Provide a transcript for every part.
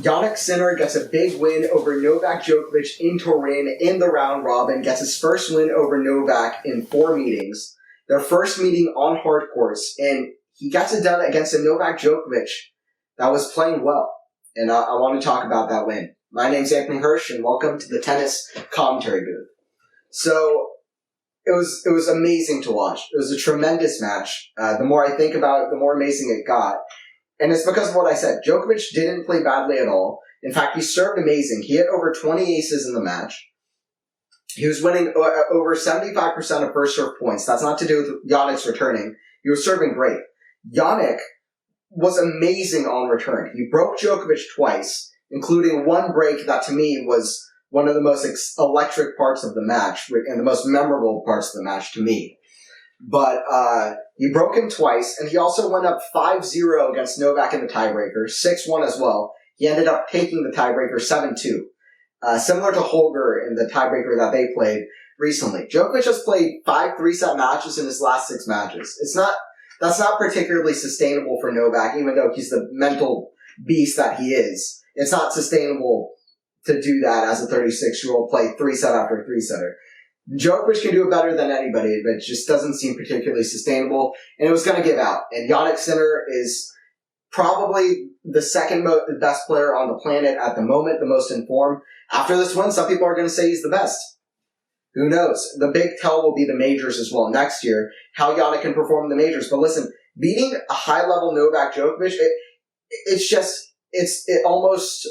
Jannik Sinner gets a big win over Novak Djokovic in Turin in the round robin, gets his first win over Novak in 4 meetings. Their first meeting on hard courts, and he gets it done against a Novak Djokovic that was playing well. And I want to talk about that win. My name's Anthony Hirsch, and welcome to the tennis commentary booth. So, it was amazing to watch. It was a tremendous match. The more I think about it, the more amazing it got. And it's because of what I said. Djokovic didn't play badly at all. In fact, he served amazing. He hit over 20 aces in the match. He was winning over 75% of first serve points. That's not to do with Jannik's returning. He was serving great. Jannik was amazing on return. He broke Djokovic twice, including one break that to me was one of the most electric parts of the match and the most memorable parts of the match to me. But he broke him twice, and he also went up 5-0 against Novak in the tiebreaker, 6-1 as well. He ended up taking the tiebreaker 7-2, similar to Holger in the tiebreaker that they played recently. Djokovic has played 5 3-set matches in his last 6 matches. That's not particularly sustainable for Novak, even though he's the mental beast that he is. It's not sustainable to do that as a 36-year-old, play 3-set after 3-setter. Djokovic can do it better than anybody, but it just doesn't seem particularly sustainable, and it was going to give out. And Jannik Sinner is probably the second best player on the planet at the moment, the most informed. After this win, some people are going to say he's the best. Who knows? The big tell will be the majors as well next year, how Jannik can perform in the majors. But listen, beating a high-level Novak Djokovic, it almost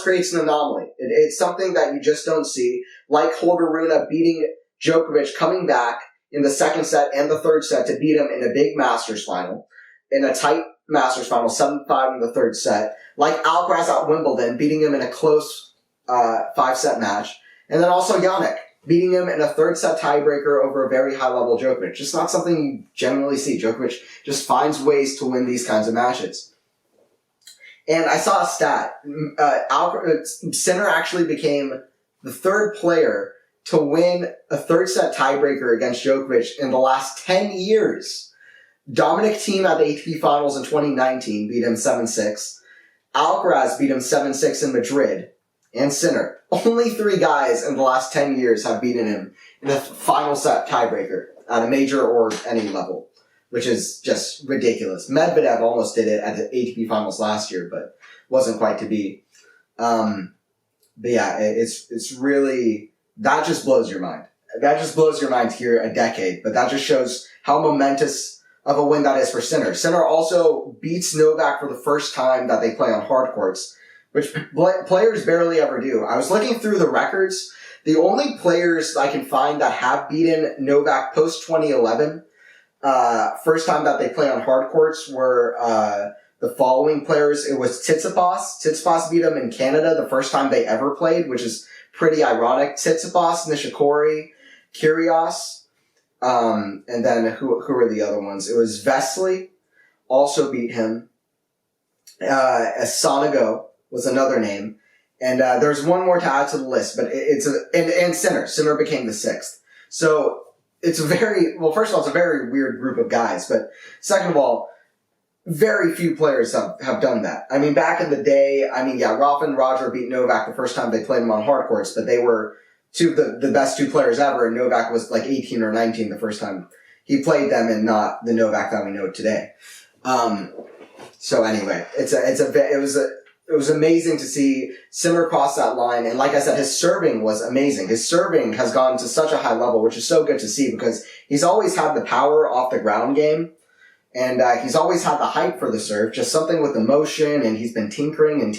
creates an anomaly. It's something that you just don't see. Like Holger Rune beating Djokovic, coming back in the second set and the third set to beat him in a big Masters final, in a tight Masters final, 7-5 in the third set. Like Alcaraz at Wimbledon, beating him in a close 5-set match. And then also Jannik, beating him in a third set tiebreaker over a very high-level Djokovic. Just not something you generally see. Djokovic just finds ways to win these kinds of matches. And I saw a stat. Sinner actually became the third player to win a third-set tiebreaker against Djokovic in the last 10 years. Dominic Thiem at the ATP Finals in 2019 beat him 7-6. Alcaraz beat him 7-6 in Madrid. And Sinner. Only 3 guys in the last 10 years have beaten him in a final set tiebreaker at a major or any level, which is just ridiculous. Medvedev almost did it at the ATP Finals last year, but wasn't quite to be. But yeah, it's really, that just blows your mind. That just blows your mind to hear a decade, but that just shows how momentous of a win that is for Sinner. Sinner also beats Novak for the first time that they play on hard courts, which players barely ever do. I was looking through the records. The only players I can find that have beaten Novak post-2011, first time that they play on hard courts, were the following players. It was Tsitsipas. Tsitsipas beat him in Canada the first time they ever played, which is pretty ironic. Tsitsipas, Nishikori, Kyrgios, and then who were the other ones? It was Vesely, also beat him. Sonego was another name. And there's one more to add to the list, but and Sinner. Sinner became the 6th. So it's first of all, it's a very weird group of guys, but second of all, very few players have done that. I mean, back in the day, Rafa and Roger beat Novak the first time they played him on hard courts, but they were two of the best 2 players ever, and Novak was like 18 or 19 the first time he played them, and not the Novak that we know today. So anyway, it was amazing to see Sinner cross that line. And like I said, his serving was amazing. His serving has gone to such a high level, which is so good to see because he's always had the power off the ground game. And he's always had the height for the serve, just something with the motion. And he's been tinkering. And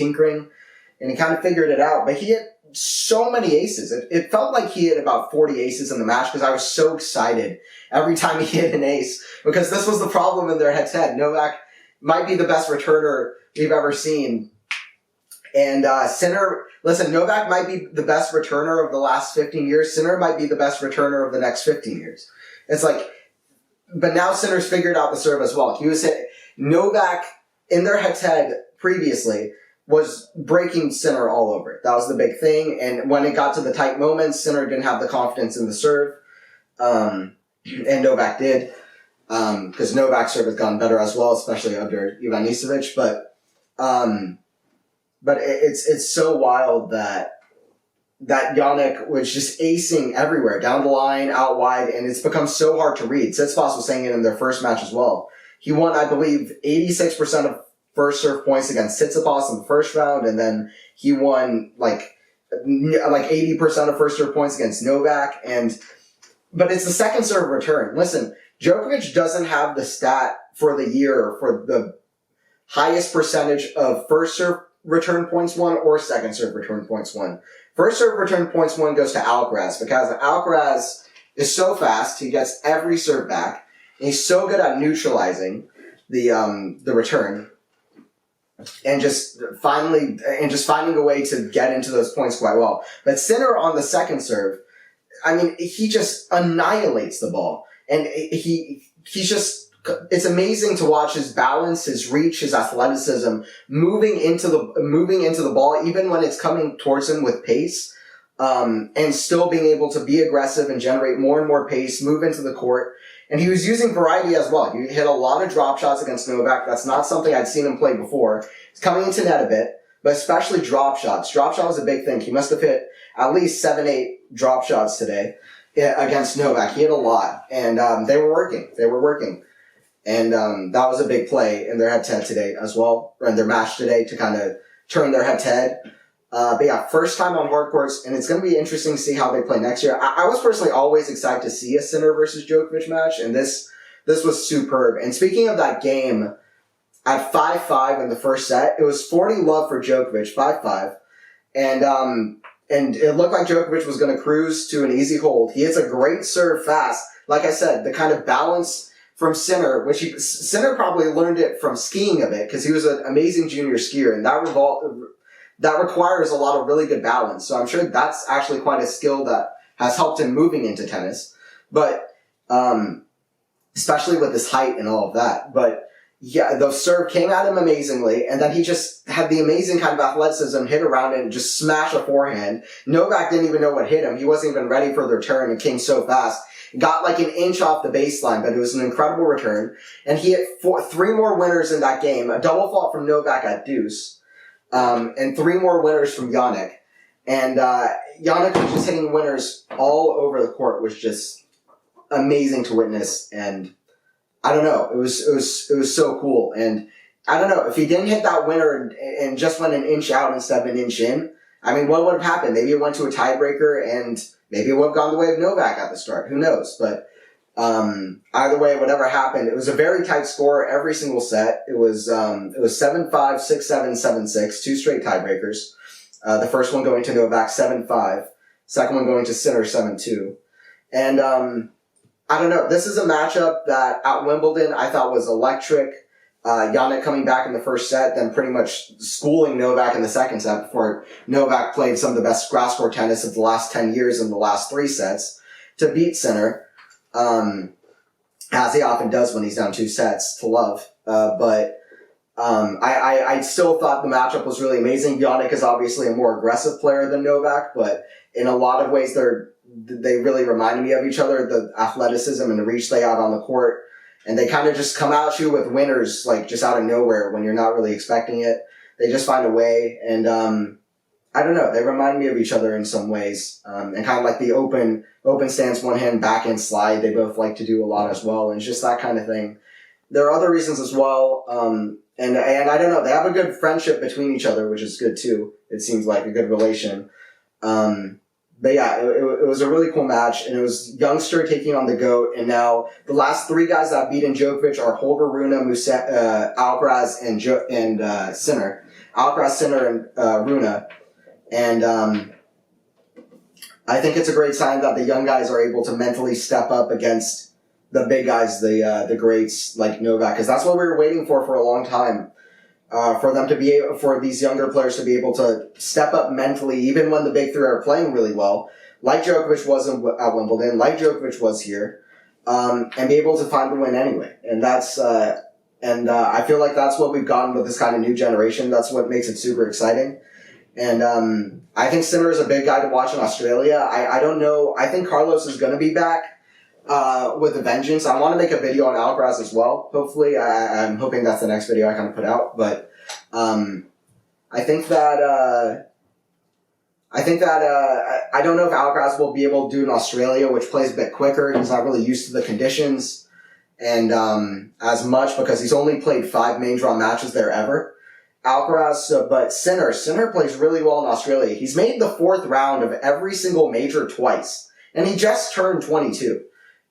he kind of figured it out. But he hit so many aces. It felt like he hit about 40 aces in the match because I was so excited every time he hit an ace. Because this was the problem in their head-to-head. Novak might be the best returner we've ever seen. And Sinner, listen, Novak might be the best returner of the last 15 years. Sinner might be the best returner of the next 15 years. It's like, but now Sinner's figured out the serve as well. Novak, in their head-to-head previously, was breaking Sinner all over it. That was the big thing. And when it got to the tight moments, Sinner didn't have the confidence in the serve. And Novak did. Because Novak's serve has gotten better as well, especially under Ivanisevic. But but it's so wild that Jannik was just acing everywhere, down the line, out wide, and it's become so hard to read. Tsitsipas was saying it in their first match as well. He won, I believe, 86% of first serve points against Tsitsipas in the first round, and then he won like 80% of first serve points against Novak. But it's the second serve return. Listen, Djokovic doesn't have the stat for the year for the highest percentage of first serve return points won or second serve return points won. First serve return points won goes to Alcaraz because Alcaraz is so fast. He gets every serve back. And he's so good at neutralizing the return and just finding a way to get into those points quite well. But Sinner on the second serve, I mean, he just annihilates the ball, and he's just. It's amazing to watch his balance, his reach, his athleticism moving into the ball, even when it's coming towards him with pace, and still being able to be aggressive and generate more and more pace, move into the court. And he was using variety as well. He hit a lot of drop shots against Novak. That's not something I'd seen him play before. He's coming into net a bit, but especially drop shots. Drop shot was a big thing. He must have hit at least 7-8 drop shots today against Novak. He hit a lot, and they were working. And that was a big play in their head-to-head today as well, or in their match today to kind of turn their head-to-head. But yeah, first time on hard courts, and it's going to be interesting to see how they play next year. I was personally always excited to see a Sinner versus Djokovic match, and this was superb. And speaking of that game, at 5-5 in the first set, it was 40-love for Djokovic, 5-5. And it looked like Djokovic was going to cruise to an easy hold. He hits a great serve fast. Like I said, the kind of balance from Sinner, Sinner probably learned it from skiing a bit because he was an amazing junior skier, and that requires a lot of really good balance. So I'm sure that's actually quite a skill that has helped him moving into tennis. But especially with his height and all of that. But yeah, the serve came at him amazingly, and then he just had the amazing kind of athleticism, hit around it and just smash a forehand. Novak didn't even know what hit him. He wasn't even ready for the return. It came so fast. Got like an inch off the baseline, but it was an incredible return. And he hit three more winners in that game. A double fault from Novak at deuce. And three more winners from Jannik. And Jannik was just hitting winners all over the court, was just amazing to witness. And I don't know, it was so cool. And I don't know, if he didn't hit that winner and just went an inch out instead of an inch in, I mean, what would have happened? Maybe it went to a tiebreaker, and maybe it would have gone the way of Novak at the start. Who knows? But either way, whatever happened, it was a very tight score every single set. It was 7-5, 6-7, 7-6, two straight tiebreakers. The first one going to Novak 7-5, second one going to Sinner 7-2. And I don't know. This is a matchup that at Wimbledon I thought was electric. Jannik coming back in the first set, then pretty much schooling Novak in the second set before Novak played some of the best grass court tennis of the last 10 years in the last three sets to beat Sinner, as he often does when he's down 2 sets to love. But I still thought the matchup was really amazing. Jannik is obviously a more aggressive player than Novak, but in a lot of ways they really reminded me of each other, the athleticism and the reach they had on the court. And they kind of just come at you with winners, like just out of nowhere when you're not really expecting it. They just find a way. And I don't know, they remind me of each other in some ways. And kind of like the open stance, one hand, backhand slide, they both like to do a lot as well. And it's just that kind of thing. There are other reasons as well. And I don't know, they have a good friendship between each other, which is good too. It seems like a good relation. But yeah, it was a really cool match, and it was youngster taking on the GOAT, and now the last three guys that beat Djokovic are Holger Rune, Alcaraz, and Sinner. Alcaraz, Sinner, and Rune. And I think it's a great sign that the young guys are able to mentally step up against the big guys, the greats like Novak, because that's what we were waiting for a long time. For these younger players to be able to step up mentally, even when the big three are playing really well, like Djokovic was at Wimbledon, like Djokovic was here, and be able to find the win anyway. And that's, I feel like that's what we've gotten with this kind of new generation. That's what makes it super exciting. And, I think Sinner is a big guy to watch in Australia. I don't know. I think Carlos is going to be back, with a vengeance. I want to make a video on Alcaraz as well. Hopefully, I'm hoping that's the next video I kind of put out. But I think that I don't know if Alcaraz will be able to do in Australia, which plays a bit quicker. He's not really used to the conditions and as much because he's only played 5 main draw matches there ever. Alcaraz, but Sinner plays really well in Australia. He's made the 4th round of every single major twice, and he just turned 22.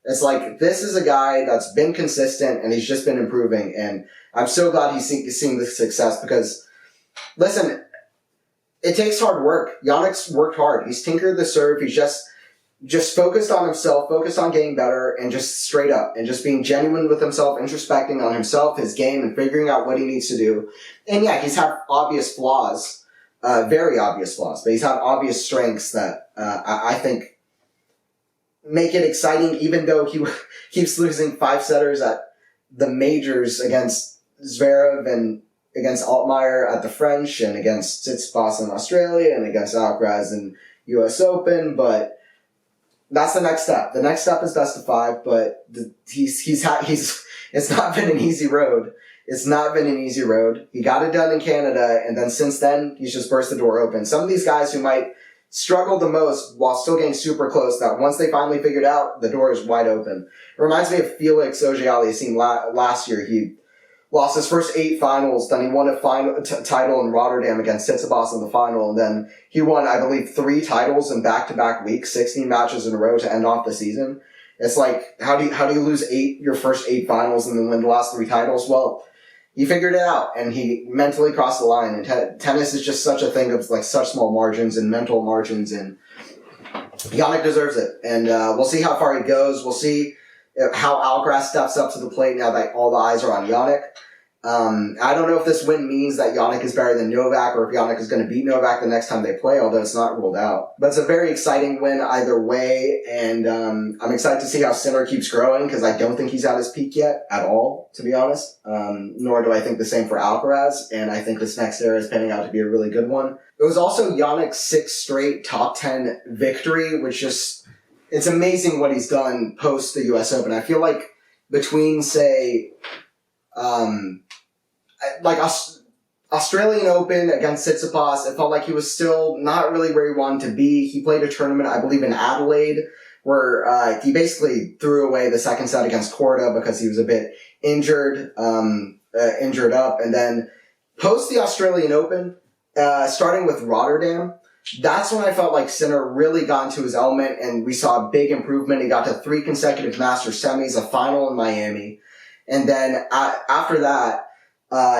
It's like, this is a guy that's been consistent, and he's just been improving, and I'm so glad he's seeing the success because, listen, it takes hard work. Jannik's worked hard. He's tinkered the serve. He's just focused on himself, focused on getting better, and just straight up, and just being genuine with himself, introspecting on himself, his game, and figuring out what he needs to do. And yeah, he's had obvious flaws, very obvious flaws, but he's had obvious strengths that I think make it exciting, even though he keeps losing 5-setters at the majors against Zverev and against Altmaier at the French and against Tsitsipas in Australia and against Alcaraz in U.S. Open, but that's the next step. The next step is best of 5, but it's not been an easy road. It's not been an easy road. He got it done in Canada, and then since then, he's just burst the door open. Some of these guys who might struggle the most while still getting super close, that once they finally figured out, the door is wide open. It reminds me of Felix Auger-Aliassime last year. He lost his first 8 finals, then he won a final title in Rotterdam against Tsitsipas in the final, and then he won, I believe, 3 titles in back-to-back weeks, 16 matches in a row to end off the season. It's like, how do you lose your first 8 finals and then win the last 3 titles? Well, he figured it out, and he mentally crossed the line, and tennis is just such a thing of like such small margins and mental margins, and Jannik deserves it, and we'll see how far he goes. We'll see how Alcaraz steps up to the plate now that all the eyes are on Jannik. I don't know if this win means that Jannik is better than Novak or if Jannik is going to beat Novak the next time they play, although it's not ruled out. But it's a very exciting win either way, and I'm excited to see how Sinner keeps growing because I don't think he's at his peak yet at all, to be honest. Nor do I think the same for Alcaraz, and I think this next era is panning out to be a really good one. It was also Jannik's 6th straight top 10 victory, which just... It's amazing what he's done post the U.S. Open. I feel like between, say, Australian Open against Tsitsipas, it felt like he was still not really where he wanted to be. He played a tournament, I believe, in Adelaide, where he basically threw away the second set against Korda because he was a bit injured up. And then post the Australian Open, starting with Rotterdam, that's when I felt like Sinner really got into his element and we saw a big improvement. He got to 3 consecutive Masters semis, a final in Miami. And then after that,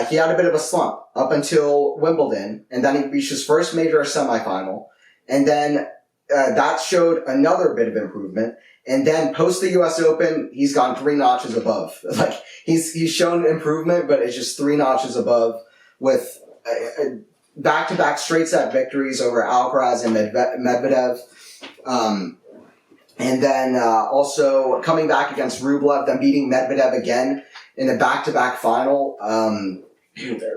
he had a bit of a slump up until Wimbledon. And then he reached his first major semifinal. And then that showed another bit of improvement. And then post the U.S. Open, he's gone 3 notches above. Like he's shown improvement, but it's just 3 notches above with back-to-back straight-set victories over Alcaraz and Medvedev. And then also coming back against Rublev, then beating Medvedev again in a back-to-back final.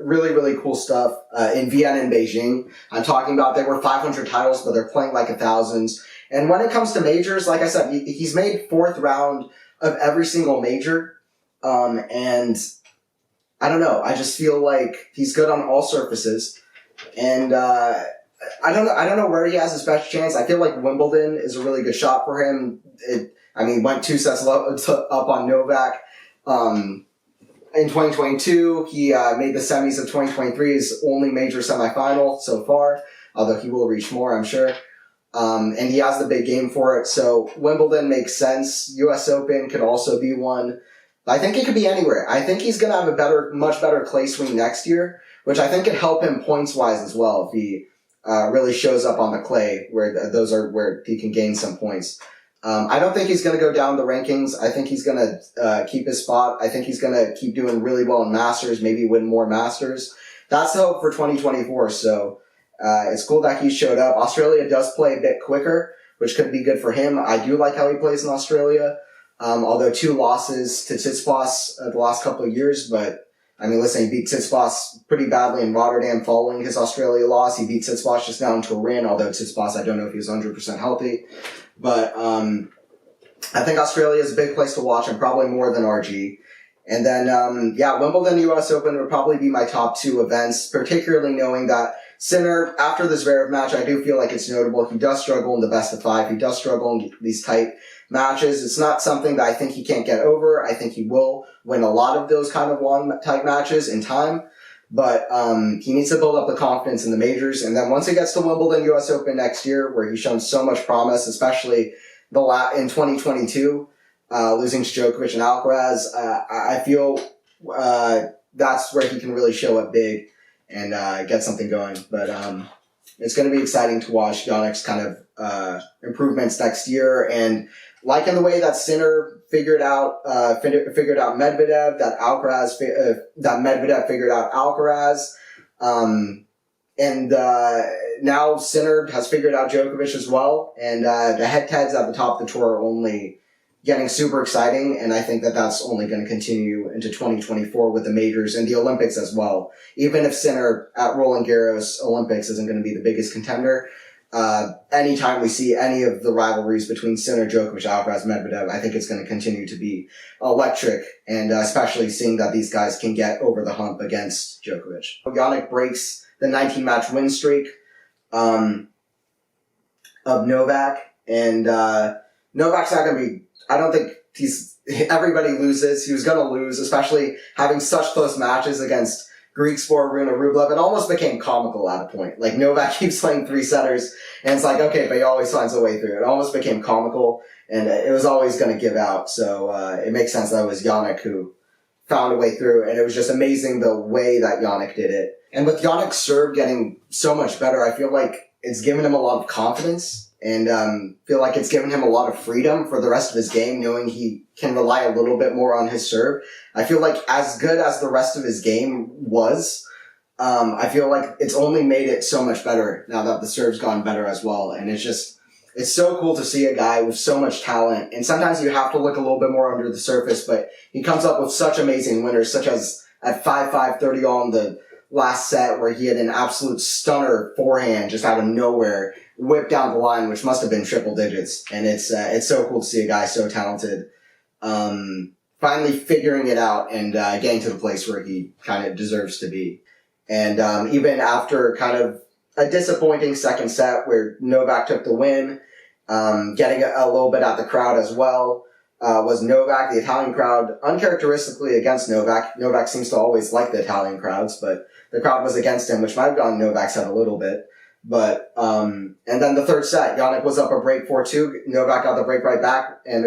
Really, really cool stuff in Vienna and Beijing. I'm talking about they were 500 titles, but they're playing like 1,000s. And when it comes to majors, like I said, he's made 4th round of every single major. And I don't know. I just feel like he's good on all surfaces. And I don't know where he has his best chance. I feel like Wimbledon is a really good shot for him. Went 2 sets up on Novak. In 2022, he made the semis of 2023, his only major semifinal so far, although he will reach more, I'm sure. And he has the big game for it. So Wimbledon makes sense. U.S. Open could also be one. I think it could be anywhere. I think he's going to have a much better clay swing next year, which I think could help him points-wise as well if he really shows up on the clay, where those are where he can gain some points. I don't think he's going to go down the rankings. I think he's going to keep his spot. I think he's going to keep doing really well in Masters, maybe win more Masters. That's the hope for 2024, so it's cool that he showed up. Australia does play a bit quicker, which could be good for him. I do like how he plays in Australia, although 2 losses to Tsitsipas the last couple of years, but listen, he beat Tsitsipas pretty badly in Rotterdam following his Australia loss. He beat Tsitsipas just now in Turin, although Tsitsipas, I don't know if he was 100% healthy. But I think Australia is a big place to watch, and probably more than RG. And then, Wimbledon, US Open would probably be my top 2 events, particularly knowing that Sinner, after the Zverev match, I do feel like it's notable. He does struggle in the best of 5. He does struggle in these tight matches. It's not something that I think he can't get over. I think he will win a lot of those kind of long, tight matches in time. But he needs to build up the confidence in the majors. And then once he gets to Wimbledon, US Open next year, where he's shown so much promise, especially in 2022, losing to Djokovic and Alcaraz, I feel that's where he can really show up big and get something going. But it's going to be exciting to watch Jannik's kind of improvements next year. And like in the way that Sinner figured out Medvedev, that Medvedev figured out Alcaraz, and now Sinner has figured out Djokovic as well. And the head-to-heads at the top of the tour are only getting super exciting, and I think that that's only going to continue into 2024 with the majors and the Olympics as well. Even if Sinner at Roland Garros Olympics isn't going to be the biggest contender, anytime we see any of the rivalries between Sinner, Djokovic, Alcaraz, Medvedev, I think it's going to continue to be electric, and especially seeing that these guys can get over the hump against Djokovic. Jannik breaks the 19-match win streak of Novak, and Novak's not going to be... I don't think everybody loses. He was going to lose, especially having such close matches against Greek sport Rune Rublev. It almost became comical at a point. Like, Novak keeps playing 3-setters, and it's like, okay, but he always finds a way through. It almost became comical, and it was always going to give out. So it makes sense that it was Jannik who found a way through, and it was just amazing the way that Jannik did it. And with Jannik's serve getting so much better, I feel like it's given him a lot of confidence. And feel like it's given him a lot of freedom for the rest of his game, knowing he can rely a little bit more on his serve. I feel like as good as the rest of his game was, I feel like it's only made it so much better now that the serve's gone better as well. And it's so cool to see a guy with so much talent. And sometimes you have to look a little bit more under the surface, but he comes up with such amazing winners, such as at 5-5 30-all in the last set, where he had an absolute stunner forehand just out of nowhere, whipped down the line, which must have been triple digits. And it's so cool to see a guy so talented finally figuring it out and getting to the place where he kind of deserves to be. And even after kind of a disappointing second set where Novak took the win, getting a little bit at the crowd as well, was Novak. The Italian crowd, uncharacteristically against Novak. Novak seems to always like the Italian crowds, but the crowd was against him, which might have gone Novak's head a little bit. But, and then the third set, Jannik was up a break 4-2. Novak got the break right back, and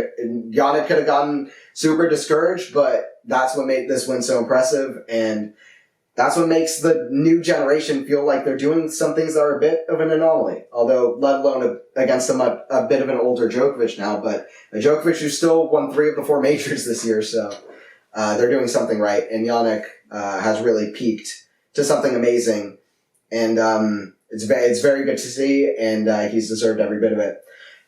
Jannik could have gotten super discouraged, but that's what made this win so impressive, and that's what makes the new generation feel like they're doing some things that are a bit of an anomaly. Although, let alone against a bit of an older Djokovic now, but a Djokovic who still won 3 of the 4 majors this year, so they're doing something right, and Jannik has really peaked to something amazing, and it's very good to see, and he's deserved every bit of it.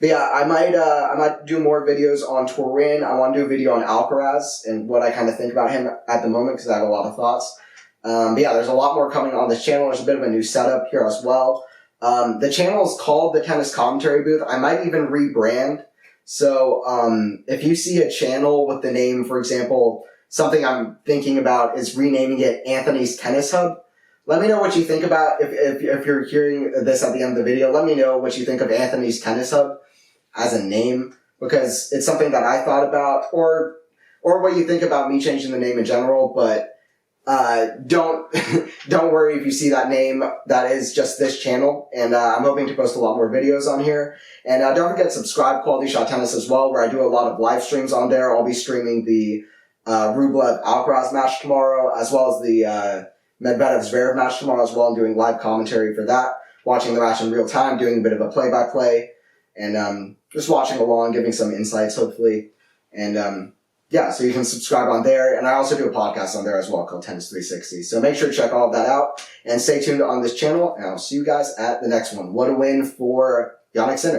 But yeah, I might do more videos on Turin. I want to do a video on Alcaraz and what I kind of think about him at the moment, because I have a lot of thoughts. But yeah, there's a lot more coming on this channel. There's a bit of a new setup here as well. The channel is called the Tennis Commentary Booth. I might even rebrand. So if you see a channel with the name, for example, something I'm thinking about is renaming it Anthony's Tennis Hub. Let me know what you think about, if you're hearing this at the end of the video, let me know what you think of Anthony's Tennis Hub as a name, because it's something that I thought about, or what you think about me changing the name in general, but don't worry if you see that name. That is just this channel, and I'm hoping to post a lot more videos on here. And don't forget to subscribe, Quality Shot Tennis as well, where I do a lot of live streams on there. I'll be streaming the Rublev-Alcaraz match tomorrow, as well as the Medvedev-Zverev match tomorrow as well, and doing live commentary for that, watching the match in real time, doing a bit of a play-by-play, and just watching along, giving some insights, hopefully. And yeah, so you can subscribe on there, and I also do a podcast on there as well called Tennis 360. So make sure to check all of that out, and stay tuned on this channel, and I'll see you guys at the next one. What a win for Jannik Sinner.